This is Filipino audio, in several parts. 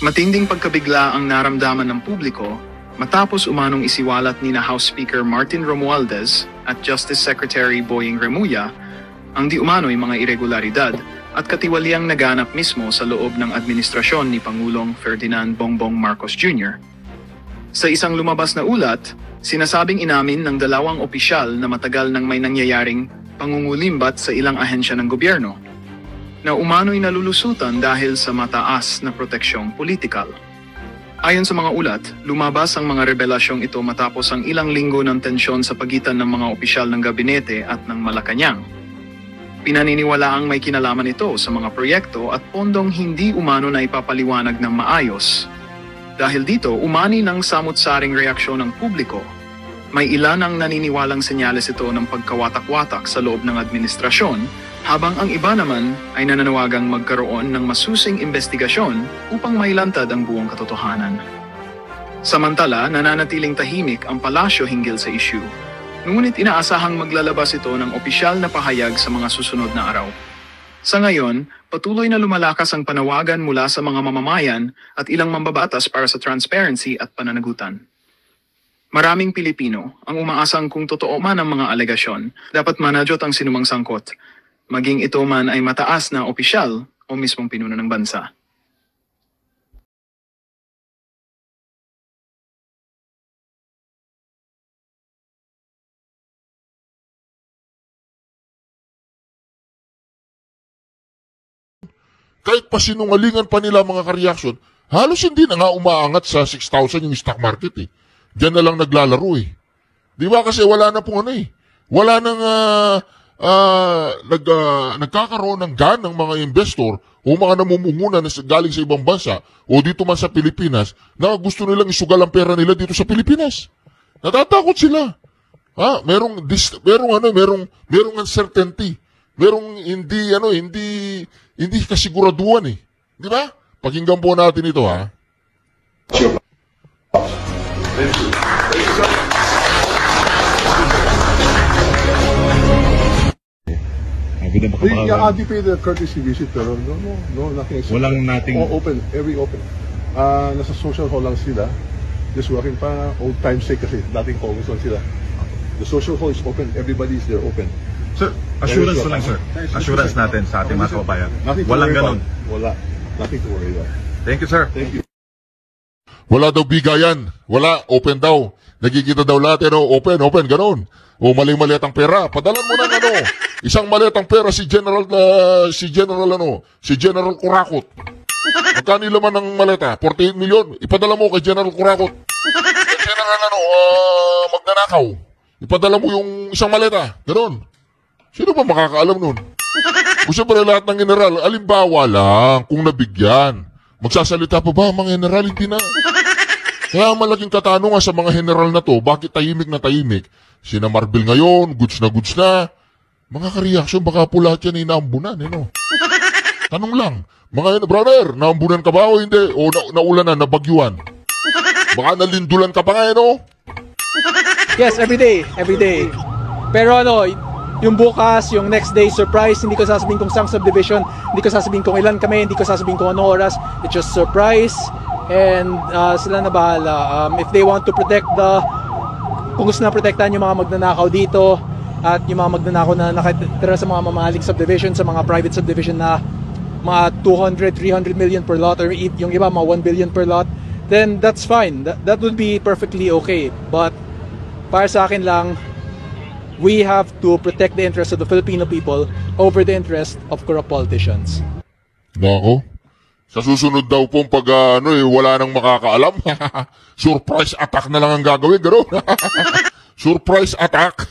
Matinding pagkabigla ang naramdaman ng publiko matapos umanong isiwalat ni House Speaker Martin Romualdez at Justice Secretary Boying Remulla ang di umano'y mga irregularidad at katiwaliang naganap mismo sa loob ng administrasyon ni Pangulong Ferdinand Bongbong Marcos Jr. Sa isang lumabas na ulat, sinasabing inamin ng dalawang opisyal na matagal nang may nangyayaring pangungulimbat sa ilang ahensya ng gobyerno na umano'y nalulusutan dahil sa mataas na proteksyong politikal. Ayon sa mga ulat, lumabas ang mga revelasyong ito matapos ang ilang linggo ng tensyon sa pagitan ng mga opisyal ng gabinete at ng Malacanang. Pinaniniwalaang may kinalaman ito sa mga proyekto at pondong hindi umano na ipapaliwanag ng maayos. Dahil dito, umani ng samut-saring reaksyon ng publiko. May ilan ang naniniwalang senyales ito ng pagkawatak-watak sa loob ng administrasyon, habang ang iba naman ay nananawagang magkaroon ng masusing investigasyon upang mailantad ang buong katotohanan. Samantala, nananatiling tahimik ang palasyo hinggil sa issue. Ngunit inaasahang maglalabas ito ng opisyal na pahayag sa mga susunod na araw. Sa ngayon, patuloy na lumalakas ang panawagan mula sa mga mamamayan at ilang mambabatas para sa transparency at pananagutan. Maraming Pilipino ang umaasang kung totoo man ang mga alegasyon, dapat manadyot ang sinumang sangkot, maging ito man ay mataas na opisyal o mismong pinuno ng bansa. Kahit pasinungalingan pa nila mga ka-reaction, halos hindi na nga umaangat sa 6,000 yung stock market eh. Diyan na lang naglalaro eh. Di ba kasi wala na pong ano eh. Wala nang nagkakaroon ng gan ng mga investor o mga namumunguna na galing sa ibang bansa o dito man sa Pilipinas na gusto nilang isugal ang pera nila dito sa Pilipinas. Natatakot sila. Merong uncertainty. Merong hindi kasiguraduhan eh. Di ba? Pakinggan po natin ito ha. You pay the courtesy visit pero no, nothing. Walang nating open, every open. Nasa social hall lang sila. Just working pa old time's sake kasi dating congressman sila. The social hall is open, everybody is there open. Sir, assurance ko lang sir. Assurance natin sa ating mga kababayan. Walang ganun. Wala. Nothing to worry about. Thank you sir. Thank you. Wala daw bigayan. Wala, open daw. Nagkikita daw lahat, open, ganun. O maling-maliat ang pera. Padalan mo ng isang maliat ang pera si General Kurakot. Magkano laman ng maleta? 48 million. Ipadala mo kay General Kurakot. General magnanakaw. Ipadala mo yung isang maleta. Ganun. Sino ba makakaalam nun? Kung siyempre lahat ng general, alimbawa lang kung nabigyan. Magsasalita pa ba mga general? Hindi na. Kaya malaking katanungan sa mga general na to, bakit tahimik na tahimik? Sina Marbil ngayon, goods na. Mga ka-reaction, baka po lahat yan inaambunan, Tanong lang, mga brother, naambunan ka ba o hindi? O naulanan, nabagyuan? Baka nalindulan ka pa nga, Yes, every day. Pero yung bukas, yung next day surprise, hindi ko sasabihin kung saan subdivision, hindi ko sasabihin kung ilan kami, hindi ko sasabihin kung anong oras. It's just surprise and sila na bahala. If they want to protect kung gusto na protektahan yung mga magnanakaw dito at yung mga magnanakaw na nakatira sa mga mamahaling subdivision, sa mga private subdivision na mga 200, 300 million per lot or yung iba mga 1 billion per lot, then that's fine. That would be perfectly okay. But para sa akin lang, we have to protect the interests of the Filipino people over the interest of corrupt politicians. Nako. Sa susunod daw pong pag wala nang makakaalam. Surprise attack na lang ang gagawin, gano'n. Surprise attack.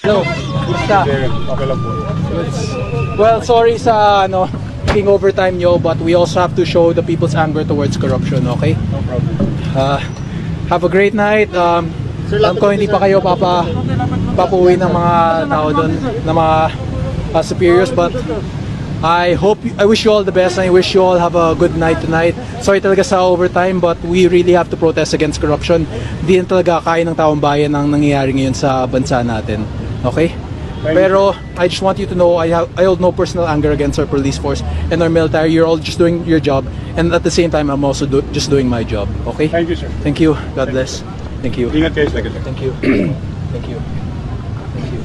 Hello. Kumusta? Okay lang po. Well, sorry sa taking overtime nyo, but we also have to show the people's anger towards corruption, okay? No problem. Have a great night. Alam ko hindi pa kayo papuwi ng mga tao doon, ng mga superiors, but I wish you all the best and I wish you all have a good night tonight. Sorry talaga sa overtime, but we really have to protest against corruption. Hindi na talaga kaya ng taong bayan ang nangyayari ngayon sa bansa natin. Okay? Pero I just want you to know I hold no personal anger against our police force and our military. You're all just doing your job, and at the same time, I'm also just doing my job. Okay? Thank you, sir. Thank you. God bless. Thank you. Ingat kayo, sir. Thank you. Thank you. Thank you.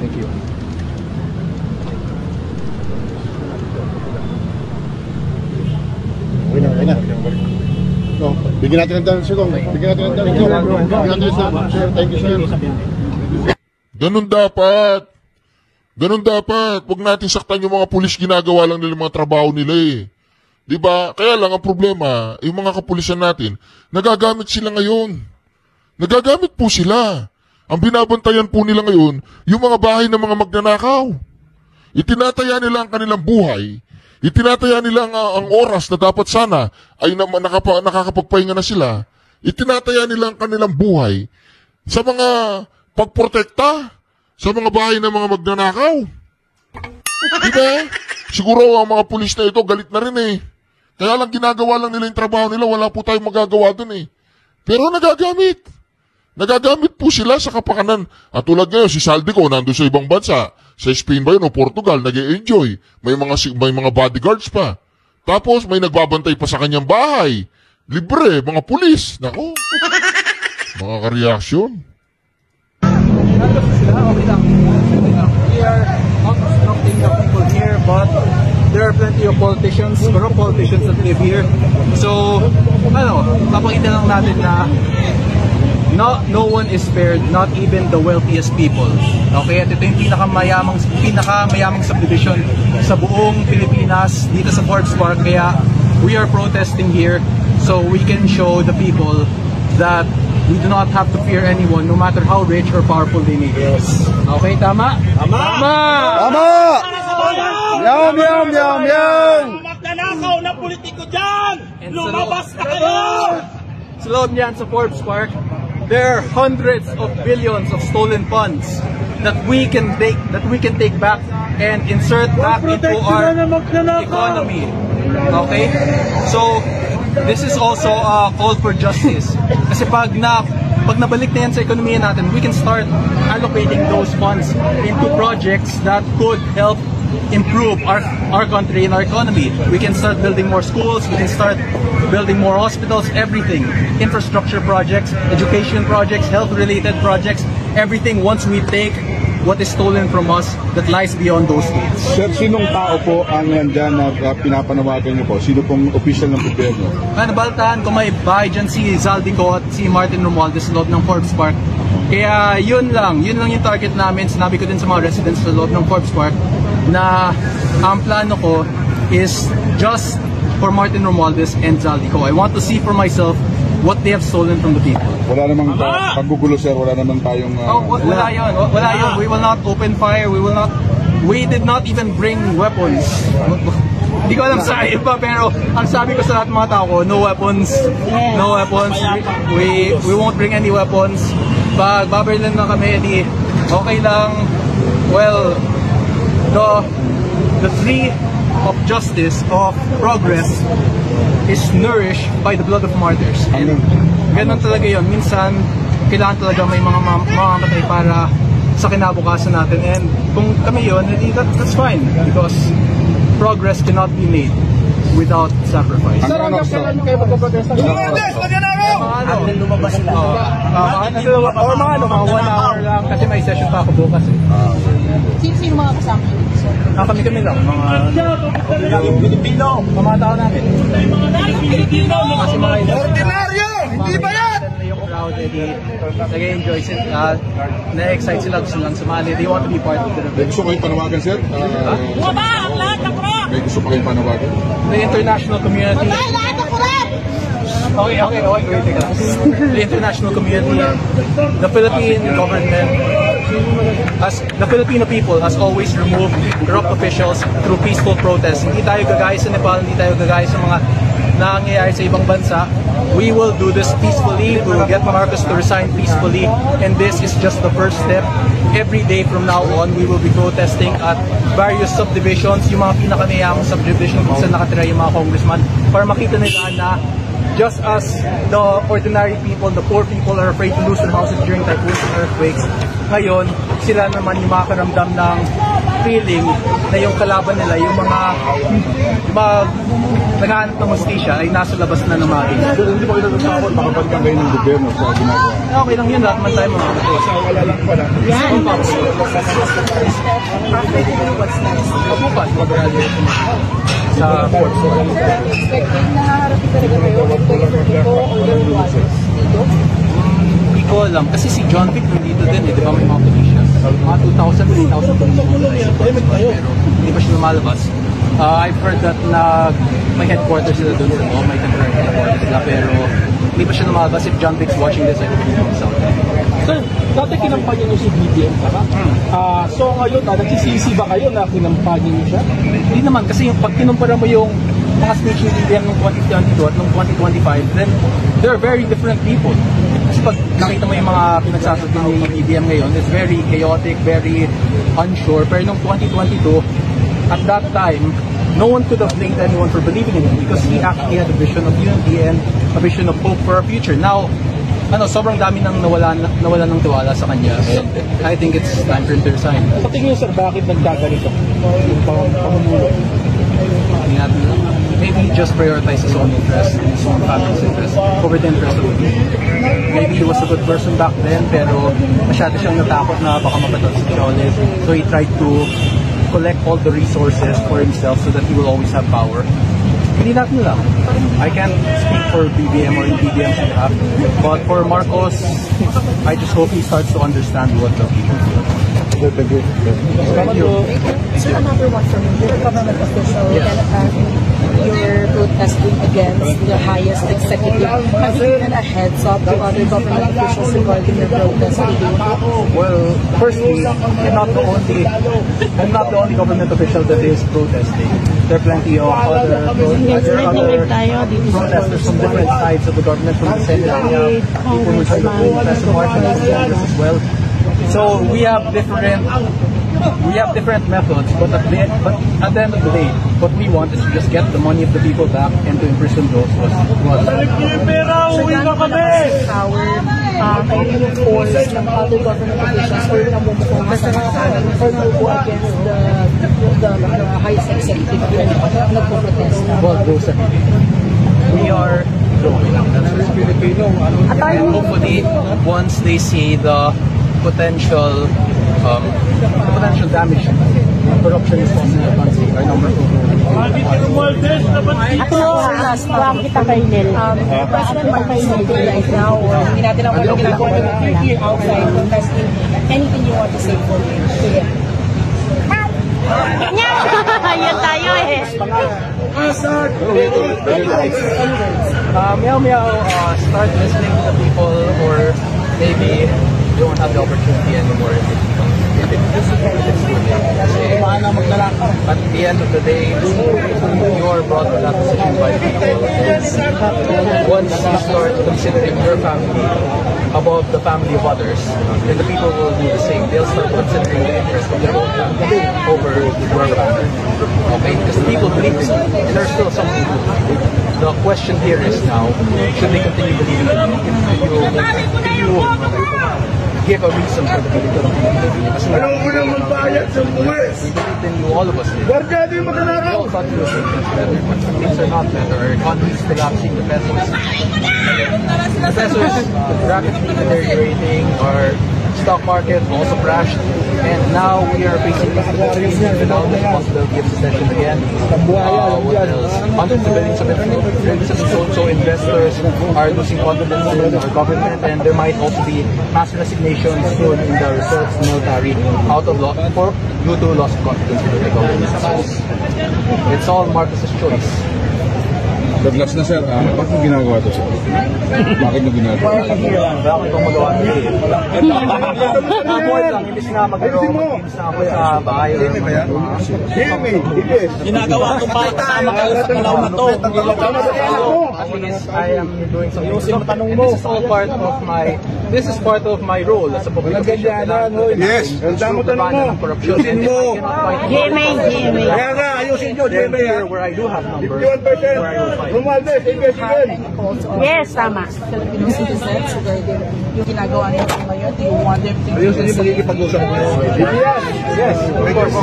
Thank you. Okay na. So, bigyan natin ng daan, sir. Bigyan natin ng daan. Bigyan natin ng daan, sir. Thank you, sir. Ganun dapat. Ganun dapat. Huwag natin saktan yung mga pulis, ginagawa lang nila yung mga trabaho nila eh. Diba? Kaya lang ang problema, yung mga kapulisan natin, nagagamit sila ngayon. Nagagamit po sila. Ang binabantayan po nila ngayon, yung mga bahay ng mga magnanakaw. Itinataya nila ang kanilang buhay. Itinataya nila ang oras na dapat sana ay nakakapagpahinga na sila. Itinataya nila ang kanilang buhay sa mga pagprotekta sa mga bahay ng mga magnanakaw. Diba? Siguro ang mga pulis na ito galit na rin eh. Kaya lang ginagawa lang nila yung trabaho nila, wala po tayong magagawa dun eh. Pero nagagamit. Nagagamit po sila sa kapakanan. At tulad ngayon, si Saldico nandun sa ibang bansa. Sa Spain ba yun o Portugal, nag-e-enjoy. May mga bodyguards pa. Tapos may nagbabantay pa sa kanyang bahay. Libre, mga pulis. Nako. Mga kareaksyon. We are not obstructing the people here, but there are plenty of politicians, corrupt politicians that live here. So, papakita lang natin na no one is spared, not even the wealthiest people. Okay, at ito yung pinakamayamang subdivision sa buong Pilipinas, dito sa Forbes Park. Kaya we are protesting here so we can show the people that we do not have to fear anyone, no matter how rich or powerful they may be. Okay, tama? Tama! Tama! Yum, yum, yum, yum! Magnanakaw na politiko dyan! Lumabas na kayo! Sa loob niyan, sa Forbes Park, there are hundreds of billions of stolen funds that we can take back and insert back into our economy. Okay? So, this is also a call for justice. Kasi pag nabalik na yan sa ekonomiya natin, we can start allocating those funds into projects that could help improve our country and our economy. We can start building more schools, we can start building more hospitals, everything. Infrastructure projects, education projects, health-related projects, everything once we take what is stolen from us that lies beyond those gates. Sir, sinong tao po ang nandyan na pinapanawagan niyo po? Sino pong official ng gobyerno? Nabaltaan ko may bahay dyan si Zaldico at si Martin Romualdez sa loob ng Forbes Park. Kaya yun lang yung target namin. Sinabi ko din sa mga residents sa loob ng Forbes Park na ang plano ko is just for Martin Romualdez and Zaldico. I want to see for myself what they have stolen from the people. Wala namang paggugulo, sir. Wala naman tayong... Wala yun. We will not open fire. We did not even bring weapons. Hindi ko alam sa iba, pero ang sabi ko sa lahat ng mga tao ko, no weapons. No weapons. We won't bring any weapons. Pag babaril lang kami, di okay lang. Well, the tree of justice, of progress, is nourished by the blood of martyrs. And ganun talaga yun. Minsan, kailangan talaga may mga mamamatay para sa kinabukasan natin. And kung kami yun, that's fine. Because progress cannot be made without sacrifice. Sir, hanggang kailan kayo magpaprotesta? Lumabas sila. Or mga 1 hour lang. Kasi may session pa ako bukas eh. Sino mga kasama nyo? Kami lang. Mga Pilipino. Mga tao namin. Kasi mga Ordinaryo! Hindi ba yan? yung crowd, nag-enjoy sila. Na-excite sila. Gusto lang sumali. They want to be part of the May gusto kayong panawagan, sir? Baba ang lahat ng crap! May gusto pa kayong panawagan? The international community. Baba ang lahat ng crap! Okay, wait, teka lang. The international community, the Philippine government, the Filipino people has always removed corrupt officials through peaceful protests. Hindi tayo gagaya sa Nepal, hindi tayo gagaya sa mga nangyayari sa ibang bansa. We will do this peacefully. We will get Marcos to resign peacefully. And this is just the first step. Every day from now on, we will be protesting at various subdivisions, yung mga pinakamayamang subdivision kung saan nakatira yung mga congressman, para makita nila na just as the ordinary people, the poor people are afraid to lose their houses during typhoons and earthquakes, ngayon, sila naman yung makakaramdam ng feeling na yung kalaban nila, yung mga naghahanap ng hustisya ay nasa labas na ng mga ganyan. Hindi mo ilalagakot, makapagtang kayo ng gobyerno sa ginagawa. Okay lang yun, lahat man tayo mga kapatid. Wala lang pala. What's next? Kapupan, mag-graduate sa course. Expecting na harapin ka rin kayo with 2024 or your waters dito? Hindi ko alam, kasi si John Vic nandito din di ba may mga positions. Mga 2,000, 3,000 positions pero hindi pa siya lumalabas. I've heard that may headquarters sila doon sa may temporary headquarters sila, pero hindi pa siya lumalabas. If John Vic's watching this, I hope he comes out. Sir, dati kinampanya niyo si BBM ka ba? So ngayon, nagsisisi ba kayo na kinampanya niyo siya? Hindi naman, kasi yung pag kinumpara mo yung mga speech ni BBM noong 2022 at noong 2025, then they're very different people. Kasi pag nakita mo yung mga pinagsasabi ni BBM ngayon, it's very chaotic, very unsure. Pero noong 2022, at that time, no one could have blamed anyone for believing in him because he actually had a vision of unity and a vision of hope for our future. Now, sobrang dami nang nawala ng tiwala sa kanya. And I think it's time for him to resign. Sa tingin niyo, sir, bakit nagkaganito? Yung pamumulo? Hindi natin alam. Maybe he just prioritized his own interest and his own family's interest over the interest of the people. Maybe he was a good person back then, pero masyado siyang natakot na baka mapatalsik siya ulit. So he tried to collect all the resources for himself so that he will always have power. Hindi natin alam. I can't speak for BBM or in BBM's behalf, but for Marcos, I just hope he starts to understand what the people feel. Thank you. Thank you. So another one from you, you're a government official and apparently you're protesting against the highest executive. Have you given a heads up to other government officials regarding your protest today? Well, firstly, I'm not the only government official that is protesting. There are plenty of other protesters from different sides of the government, from the Senate, people who try to protest the marginalized genders as well. So we have different methods, but at the end of the day, what we want is to just get the money of the people back and to imprison those who was. Kayo yung force ng other government officials or namumukhang against the highest executive nagpo-protest. Well, those are we are growing. And hopefully, once they see the potential damage corruption is causing the country, our numbers will grow. Kita kay Nel. President Marcos right now, or hindi natin ang walang ginagawa ng outside protesting. Anything you want to say for him? Yan tayo eh. Start listening to the people, or maybe you won't have the opportunity anymore if it's too late. At the end of the day, you are brought to that decision by people. And once you start considering your family above the family of others, then the people will do the same. They'll start considering the interest of their own family over your family. Okay? Because people believe in you, and there are still some people. The question here is now, should they continue believing in you? Can you give a reason for the people to believe in you? We believe in you, all of us did. We all thought you were things better, but things are not better. Our economy is collapsing, the peso is rapidly deteriorating, our stock market also crashed, and now we are facing the possibility of secession again. What else? Hundreds of billions of inflation. So investors are losing confidence in our government, and there might also be mass resignations soon in the reserves military due to loss of confidence in the government. It's all Marcos's choice. Last na sir, bakit mo ginagawa ito sir? Bakit mo ginagawa? Bakit ko magawa ito? Board lang, imbis na mag-games na ako sa bahay. Ginagawa ko pa kasama ka sa kalaw na to. I am doing something. This is part of my role as a public official. Yes, ang damo tanong mo. Ayusin mo. GMA. Kaya nga, ayusin nyo, Where I do have numbers, where I will fight. Yes, tama. Filipino citizens regarding yung ginagawa nila ngayon? Do you want them to be Makikipag-usap mo. Yes, of course.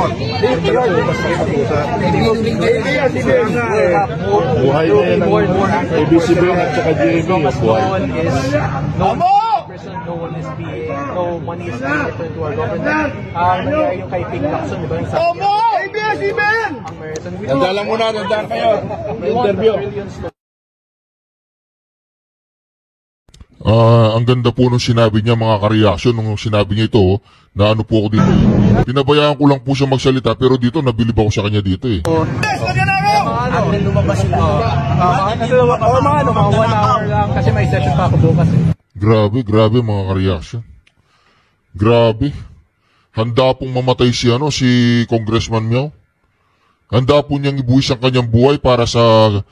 Buhay na yan ang ABCBN at saka JB. Buhay. No one is being, no money is being returned to our government. Nangyari yung kay Ping Lacson, di ba? Yung sabi niya, ABS-CBN! Nandalang muna, nandalang kayo. Interview. Ang ganda po nung sinabi niya, mga ka-reaction, nung sinabi niya ito, na ano po ako dito. Pinabayaan ko lang po siya magsalita, pero dito, nabilib ako sa kanya dito eh. lumabas sila. Mga 1 hour lang kasi may session pa ako bukas eh. Grabe mga ka-reaction. Grabe. Handa pong mamatay si Congressman Miao. Handa po niyang ibuwis ang kanyang buhay para sa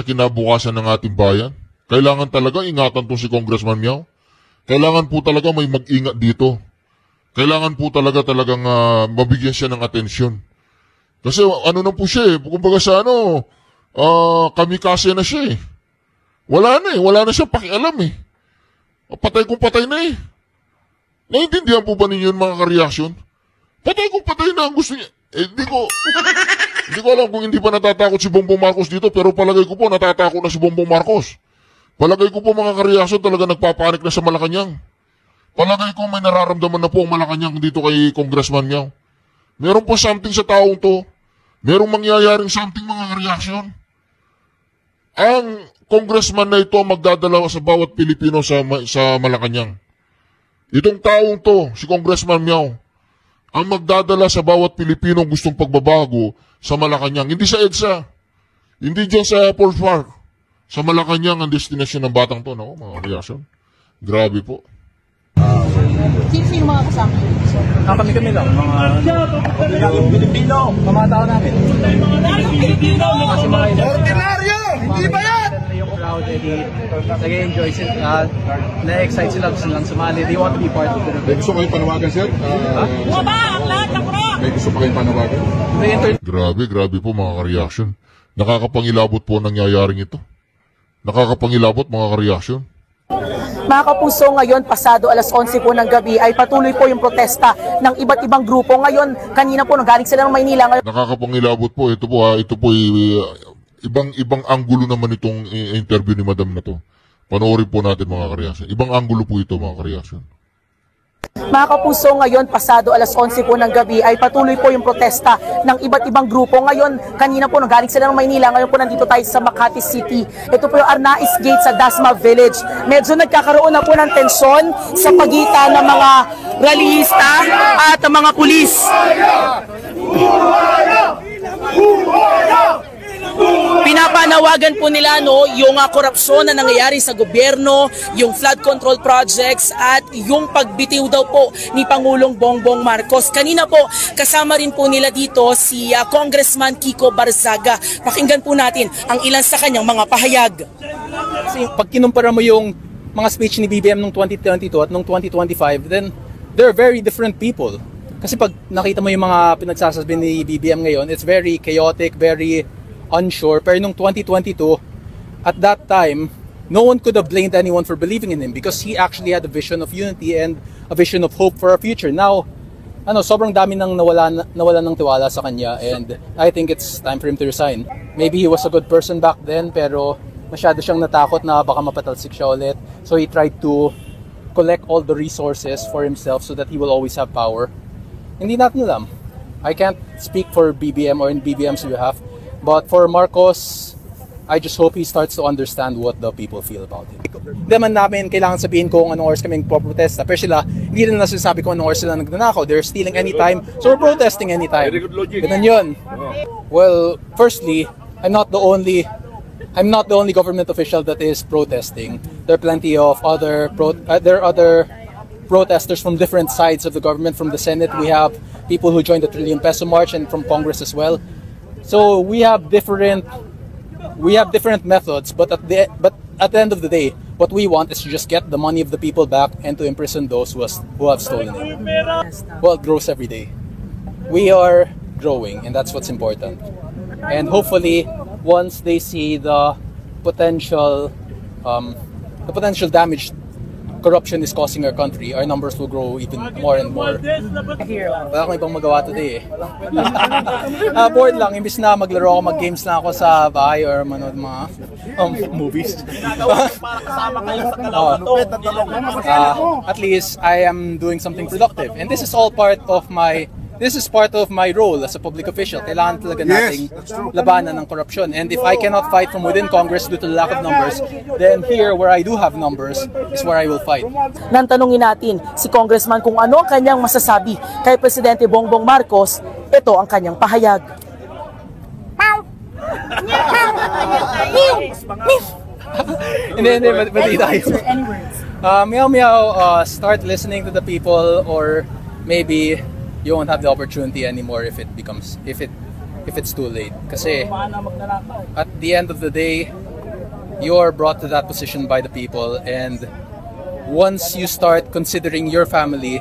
kinabukasan ng ating bayan. Kailangan talaga ingatan to si Congressman Miao. Kailangan po talaga may mag-ingat dito. Kailangan po talagang mabigyan siya ng atensyon. Kasi ano na po siya eh. Kumbaga sa kamikase na siya eh. Wala na siya pakialam eh. Patay kung patay na eh. Naintindihan po ba ninyo yun, mga ka-reaction? Patay kung patay na ang gusto niya. Hindi ko alam kung hindi pa natatakot si Bongbong Marcos dito, pero palagay ko po natatakot na si Bongbong Marcos. Palagay ko po, mga ka-reaction, talaga nagpapanik na sa Malacanang. Palagay ko may nararamdaman na po ang Malacanang dito kay Congressman Miao. Meron po something sa taong to. Merong mangyayaring something, mga ka-reaction. Ang congressman na ito magdadala sa bawat Pilipino sa Malacanang. Itong taong to, si Congressman Miao, ang magdadala sa bawat Pilipino gustong pagbabago sa Malacanang. Hindi sa EDSA. Hindi dyan sa Paul Park. Sa Malacanang ang destination ng batang to, no? Mga reaction. Grabe po. Sino yung mga kasama nyo? Kami lang, mga Pilipino, mga tao namin. Kasi mga ordinaryo! Hindi ba yan? Yung crowd, nag-enjoy sila, na-excite sila, gusto nilang sumali. They want to be part of the event. May gusto kayong panawagan, sir? May gusto pa kayong panawagan? Grabe po, mga ka-reaction. Nakakapangilabot po ang nangyayaring ito. Nakakapangilabot, mga ka-reaction. Mga kapuso, ngayon pasado alas 11 po ng gabi ay patuloy po yung protesta ng iba't ibang grupo. Ngayon, kanina po nanggaling sila ng Maynila. Nakakapangilabot po, ito po ibang anggulo naman itong interview ni Madam na to. Panoorin po natin, mga ka-reaction. Ibang anggulo po ito, mga ka-reaction. Mga kapuso, ngayon pasado alas 11 po ng gabi ay patuloy po yung protesta ng iba't ibang grupo. Ngayon, kanina po nanggaling sila ng Maynila. Ngayon po nandito tayo sa Makati City. Ito po yung Arnaiz Gate sa Dasma Village. Medyo nagkakaroon na po ng tensyon sa pagitan ng mga rallyista at mga pulis. Pinapanawagan po nila yung korupsyon na nangyayari sa gobyerno, yung flood control projects at yung pagbitiw daw po ni Pangulong Bongbong Marcos. Kanina po kasama rin po nila dito si Congressman Kiko Barzaga. Pakinggan po natin ang ilan sa kanyang mga pahayag. Kasi pag kinumpara mo yung mga speech ni BBM noong 2022 at noong 2025, then they're very different people. Kasi pag nakita mo yung mga pinagsasabi ni BBM ngayon, it's very chaotic, very unsure. Pero nung 2022, at that time, no one could have blamed anyone for believing in him because he actually had a vision of unity and a vision of hope for our future. Now, sobrang dami nang nawala ng tiwala sa kanya, and I think it's time for him to resign. Maybe he was a good person back then, pero masyado siyang natakot na baka mapatalsik siya ulit. So he tried to collect all the resources for himself so that he will always have power. Hindi natin alam. I can't speak for BBM or in BBM's behalf. But for Marcos, I just hope he starts to understand what the people feel about him. Hindi man namin kailangan sabihin kung anong oras kaming poprotesta. Pero sila, hindi rin nasasabi kung anong oras sila nagnanakaw. They're stealing anytime, so we're protesting anytime. Ganun yun. Well, firstly, I'm not the only government official that is protesting. There are plenty of other protesters from different sides of the government. From the Senate, we have people who joined the Trillion Peso March, and from Congress as well. So we have different methods, but at the end of the day, what we want is to just get the money of the people back and to imprison those who have stolen it. Well, it grows every day. We are growing, and that's what's important. And hopefully, once they see the potential damage corruption is causing our country, our numbers will grow even more and more. Wala akong ibang magawa today bored lang, imbis na maglaro ako, mag-games lang ako sa bahay or manood mga movies. At least I am doing something productive, and this is part of my role as a public official. Kailangan talaga nating labanan ng korupsyon. And if I cannot fight from within Congress due to the lack of numbers, then here, where I do have numbers, is where I will fight. Nantanungin natin si Congressman kung ano ang kanyang masasabi kay Presidente Bongbong Marcos. Ito ang kanyang pahayag. Hindi, bali tayo. Start listening to the people, or maybe you won't have the opportunity anymore if it's too late. Kasi at the end of the day, you're brought to that position by the people, and once you start considering your family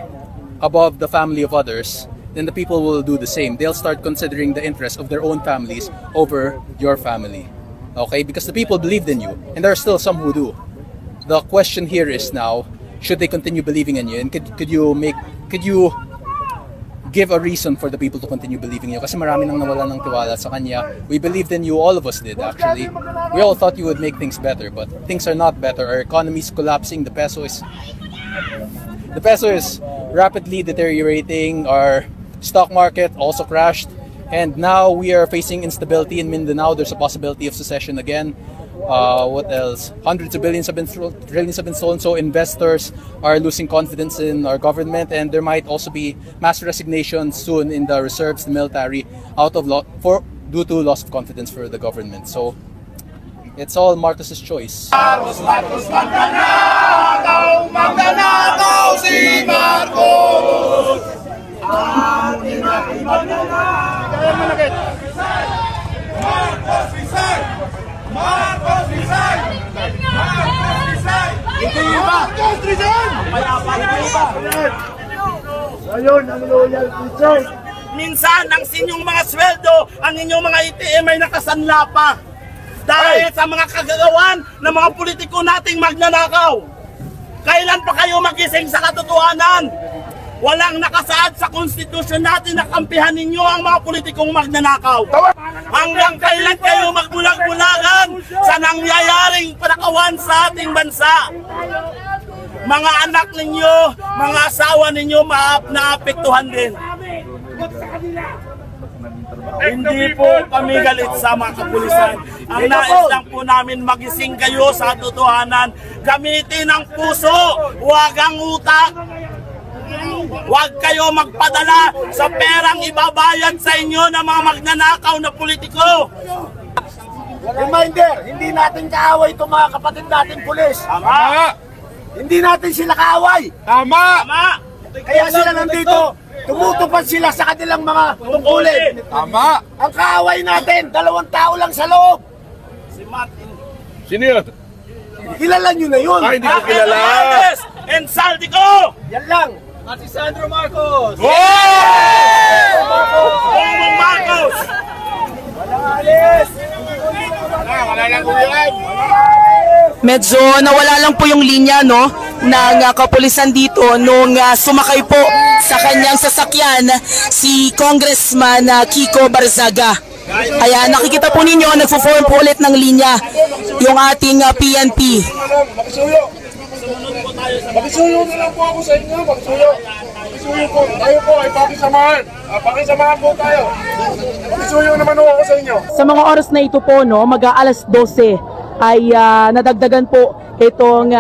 above the family of others, then the people will do the same. They'll start considering the interests of their own families over your family. Okay? Because the people believed in you, and there are still some who do. The question here is now, should they continue believing in you? And could you give a reason for the people to continue believing in you? Kasi marami nang nawalan ng tiwala sa kanya. We believed in you, all of us did actually. We all thought you would make things better, but things are not better. Our economy is collapsing, the peso is rapidly deteriorating, our stock market also crashed, and now we are facing instability in Mindanao. There's a possibility of secession again. What else? Hundreds of billions have been stolen, so investors are losing confidence in our government, and there might also be mass resignations soon in the reserves, the military, due to loss of confidence for the government. So it's all Marcos's choice. Marcos, magnanakaw si Marcos! Marcos resign! Marcos resign! Marcos resign! Marcos resign! Ngayon, ang loyal resign. Minsan, ang inyong mga sweldo, ang inyong mga ATM ay nakasanla pa. Dahil sa mga kagagawan ng mga politiko nating magnanakaw. Kailan pa kayo magising sa katotohanan? Walang nakasaad sa konstitusyon natin na kampihan ninyo ang mga politikong magnanakaw. Hanggang kailan kayo magbulag-bulagan sa nangyayaring panakawan sa ating bansa? Mga anak ninyo, mga asawa ninyo naapektuhan din. Hindi po kami galit sa mga kapulisan. Ang nais lang po namin magising kayo sa totohanan. Gamitin ang puso, huwag ang utak. Huwag kayo magpadala sa perang ibabayad sa inyo ng mga magnanakaw na politiko. Reminder, hindi natin kaaway itong mga kapatid natin pulis. Tama! Hindi natin sila kaaway. Tama! Tama! Kaya sila nandito, tumutupad sila sa kanilang mga tungkulin. Tama! Ang kaaway natin, 2 tao lang sa loob. Si Martin. Sino yun? Kilala nyo na yun. Ay, hindi ko kilala. And Saldico! Yan lang. At si Sandro Marcos! Bongbong Marcos! Walang alis! Wala lang kulihan! Medyo nawala lang po yung linya ng kapulisan dito nung sumakay po sa kanyang sasakyan si Congressman Kiko Barzaga. Kaya nakikita po ninyo, nagpo-form po ulit ng linya yung ating PNP. Pakisuyo na lang po ako sa inyo, pakisuyo. Pakisuyo po, tayo po ay pakisamahan. Pakisamahan po tayo. Pakisuyo naman ako sa inyo. Sa mga oras na ito po, mag-aalas 12 ay nadagdagan po itong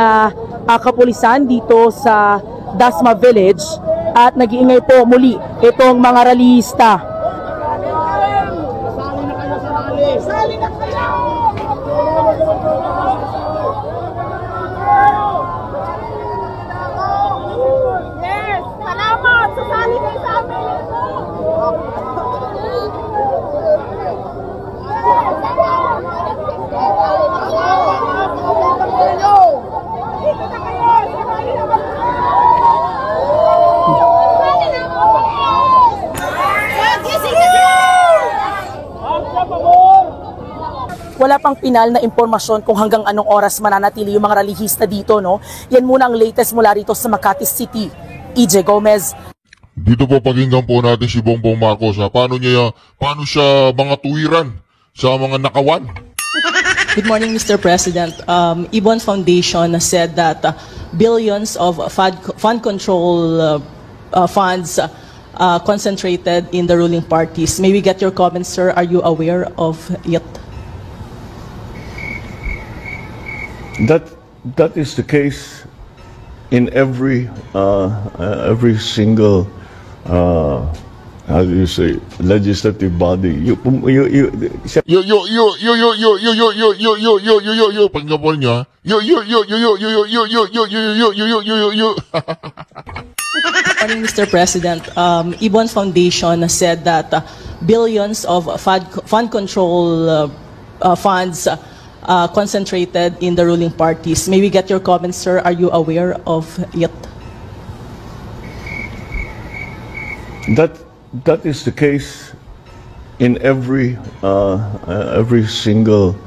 kapulisan dito sa Dasma Village at nag-iingay po muli itong mga rallyista. Sali na kayo! Yes! Salamat! Sasali kayo sa amin! wala pang pinal na impormasyon kung hanggang anong oras mananatili yung mga relihista dito, no? Yan muna ang latest mula rito sa Makati City. EJ Gomez. Dito po pakinggan po natin si Bongbong Marcos. Paano siya mga tuwiran sa mga nakawan? Good morning, Mr. President. Ibon Foundation said that billions of fund control funds concentrated in the ruling parties. May we get your comments, sir? Are you aware of it? That is the case in every single how do you say legislative body. Pakinggan po niyo. Morning, Mr. President. Ibon Foundation said that billions of fund control funds concentrated in the ruling parties. May we get your comments, sir? Are you aware of it? That is the case in every single